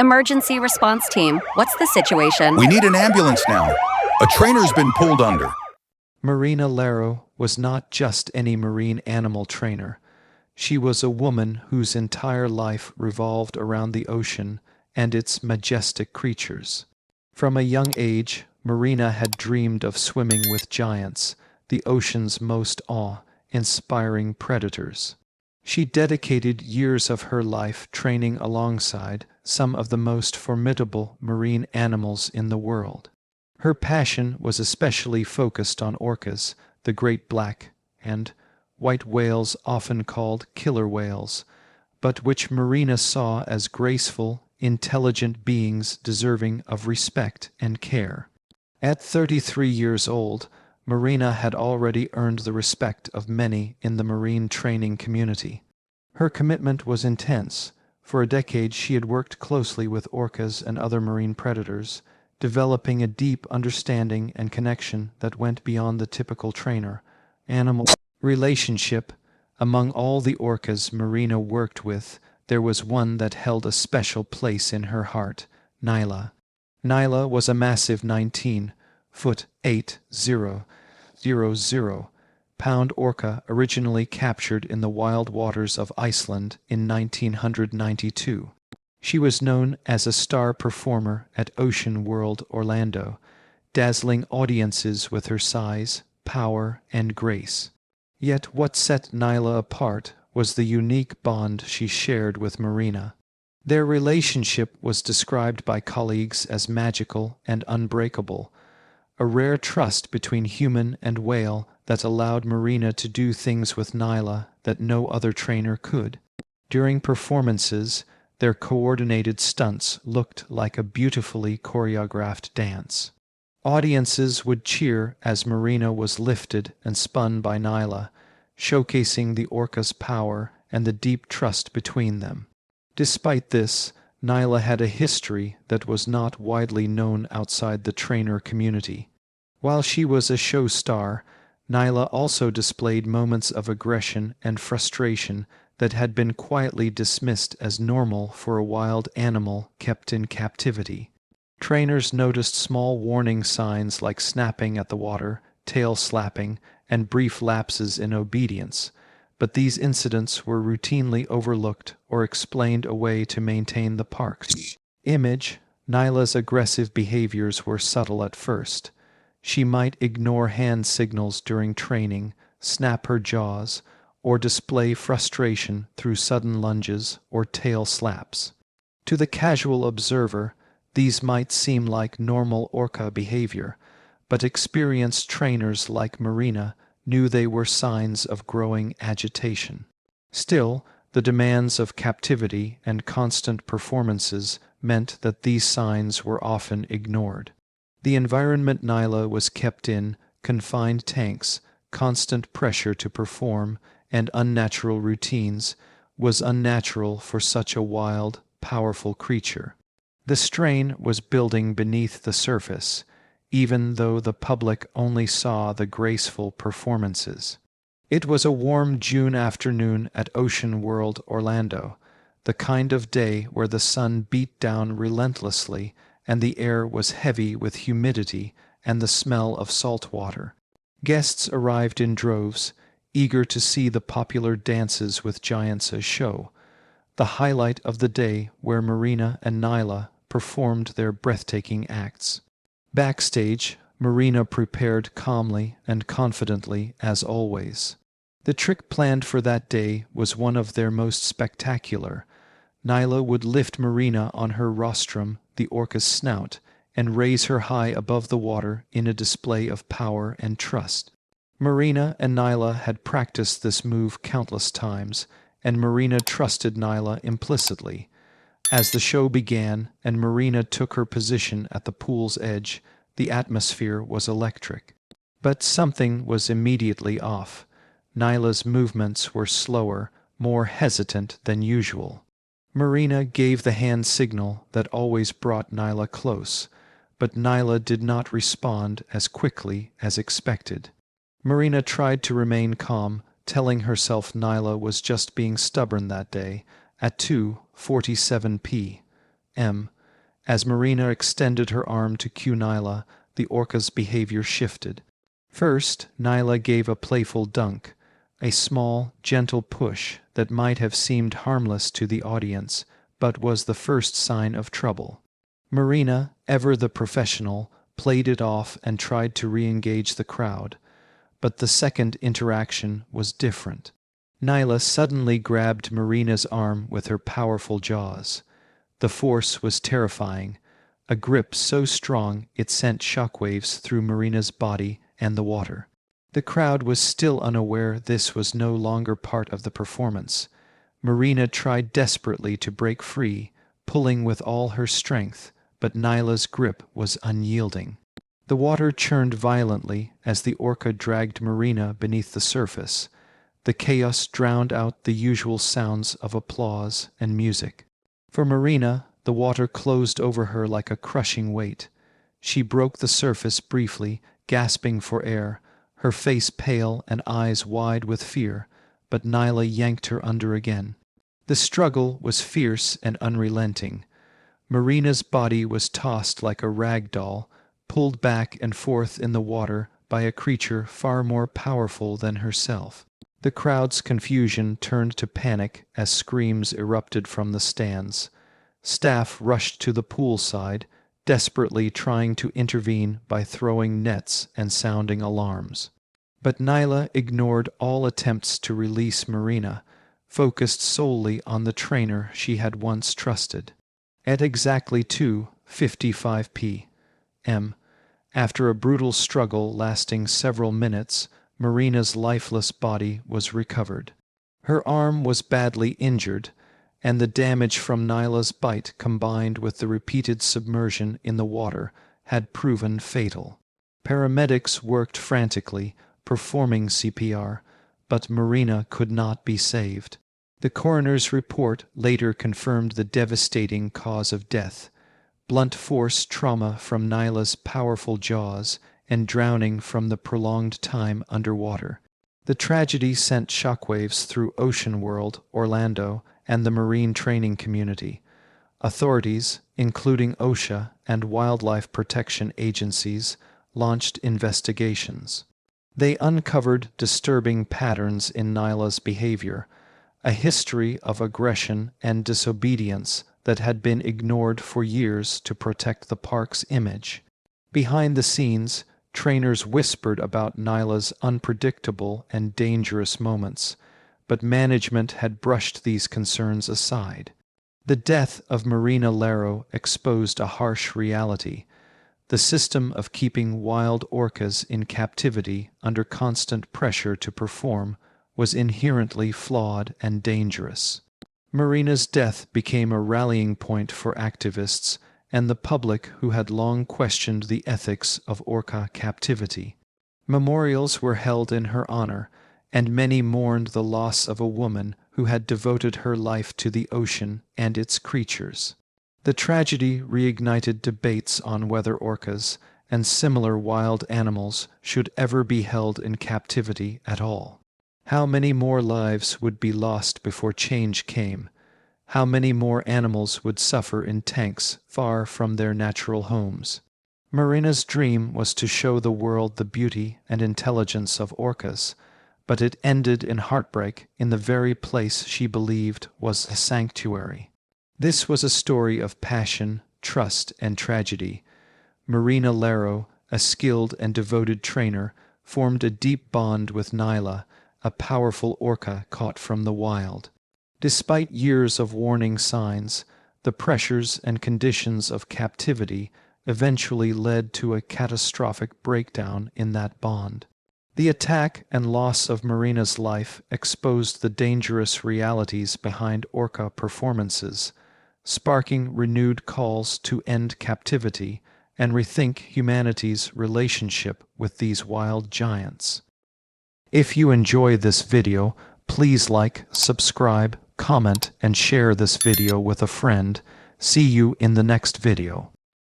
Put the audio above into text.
Emergency response team, what's the situation? We need an ambulance now. A trainer's been pulled under. Marina Lysaro was not just any marine animal trainer. She was a woman whose entire life revolved around the ocean and its majestic creatures. From a young age, Marina had dreamed of swimming with giants, the ocean's most awe-inspiring predators. She dedicated years of her life training alongside some of the most formidable marine animals in the world. Her passion was especially focused on orcas, the great black and white whales often called killer whales, but which Marina saw as graceful, intelligent beings deserving of respect and care. At 33 years old, Marina had already earned the respect of many in the marine training community. Her commitment was intense. For a decade she had worked closely with orcas and other marine predators, developing a deep understanding and connection that went beyond the typical trainer-animal relationship. Among all the orcas Marina worked with, there was one that held a special place in her heart, Nyla. Nyla was a massive 19-foot 8,000-pound orca originally captured in the wild waters of Iceland in 1992. She was known as a star performer at Ocean World Orlando, dazzling audiences with her size, power, and grace. Yet what set Nyla apart was the unique bond she shared with Marina. Their relationship was described by colleagues as magical and unbreakable, a rare trust between human and whale that allowed Marina to do things with Nyla that no other trainer could. During performances, their coordinated stunts looked like a beautifully choreographed dance. Audiences would cheer as Marina was lifted and spun by Nyla, showcasing the orca's power and the deep trust between them. Despite this, Nyla had a history that was not widely known outside the trainer community. While she was a show star, Nyla also displayed moments of aggression and frustration that had been quietly dismissed as normal for a wild animal kept in captivity. Trainers noticed small warning signs like snapping at the water, tail slapping, and brief lapses in obedience, but these incidents were routinely overlooked or explained away to maintain the park's image. Nyla's aggressive behaviors were subtle at first. She might ignore hand signals during training, snap her jaws, or display frustration through sudden lunges or tail slaps. To the casual observer, these might seem like normal orca behavior, but experienced trainers like Marina knew they were signs of growing agitation. Still, the demands of captivity and constant performances meant that these signs were often ignored. The environment Nyla was kept in, confined tanks, constant pressure to perform, and unnatural routines, was unnatural for such a wild, powerful creature. The strain was building beneath the surface, even though the public only saw the graceful performances. It was a warm June afternoon at Ocean World Orlando, the kind of day where the sun beat down relentlessly and the air was heavy with humidity and the smell of salt water. Guests arrived in droves, eager to see the popular Dances with Giants show, the highlight of the day where Marina and Nyla performed their breathtaking acts. Backstage, Marina prepared calmly and confidently as always. The trick planned for that day was one of their most spectacular. Nyla would lift Marina on her rostrum, the orca's snout, and raise her high above the water in a display of power and trust. Marina and Nyla had practiced this move countless times, and Marina trusted Nyla implicitly. As the show began and Marina took her position at the pool's edge, the atmosphere was electric. But something was immediately off. Nyla's movements were slower, more hesitant than usual. Marina gave the hand signal that always brought Nyla close, but Nyla did not respond as quickly as expected. Marina tried to remain calm, telling herself Nyla was just being stubborn that day. At 2:47 p. As Marina extended her arm to cue Nyla, the orca's behavior shifted. First, Nyla gave a playful dunk, a small, gentle push that might have seemed harmless to the audience, but was the first sign of trouble. Marina, ever the professional, played it off and tried to re-engage the crowd. But the second interaction was different. Nyla suddenly grabbed Marina's arm with her powerful jaws. The force was terrifying, a grip so strong it sent shockwaves through Marina's body and the water. The crowd was still unaware this was no longer part of the performance. Marina tried desperately to break free, pulling with all her strength, but Nyla's grip was unyielding. The water churned violently as the orca dragged Marina beneath the surface. The chaos drowned out the usual sounds of applause and music. For Marina, the water closed over her like a crushing weight. She broke the surface briefly, gasping for air, her face pale and eyes wide with fear, but Nyla yanked her under again. The struggle was fierce and unrelenting. Marina's body was tossed like a rag doll, pulled back and forth in the water by a creature far more powerful than herself. The crowd's confusion turned to panic as screams erupted from the stands. Staff rushed to the poolside, desperately trying to intervene by throwing nets and sounding alarms. But Nyla ignored all attempts to release Marina, focused solely on the trainer she had once trusted. At exactly 2:55 p.m., after a brutal struggle lasting several minutes, Marina's lifeless body was recovered. Her arm was badly injured, and the damage from Nyla's bite combined with the repeated submersion in the water had proven fatal. Paramedics worked frantically, performing CPR, but Marina could not be saved. The coroner's report later confirmed the devastating cause of death: blunt force trauma from Nyla's powerful jaws and drowning from the prolonged time underwater. The tragedy sent shockwaves through Ocean World, Orlando, and the marine training community. Authorities, including OSHA and wildlife protection agencies, launched investigations. They uncovered disturbing patterns in Nyla's behavior, a history of aggression and disobedience that had been ignored for years to protect the park's image. Behind the scenes, trainers whispered about Nyla's unpredictable and dangerous moments, but management had brushed these concerns aside. The death of Marina Lysaro exposed a harsh reality. The system of keeping wild orcas in captivity under constant pressure to perform was inherently flawed and dangerous. Marina's death became a rallying point for activists and the public who had long questioned the ethics of orca captivity. Memorials were held in her honor, and many mourned the loss of a woman who had devoted her life to the ocean and its creatures. The tragedy reignited debates on whether orcas and similar wild animals should ever be held in captivity at all. How many more lives would be lost before change came? How many more animals would suffer in tanks far from their natural homes? Marina's dream was to show the world the beauty and intelligence of orcas, but it ended in heartbreak in the very place she believed was a sanctuary. This was a story of passion, trust, and tragedy. Marina Lysaro, a skilled and devoted trainer, formed a deep bond with Nyla, a powerful orca caught from the wild. Despite years of warning signs, the pressures and conditions of captivity eventually led to a catastrophic breakdown in that bond. The attack and loss of Marina's life exposed the dangerous realities behind orca performances, sparking renewed calls to end captivity and rethink humanity's relationship with these wild giants. If you enjoy this video, please like, subscribe, comment, and share this video with a friend. See you in the next video.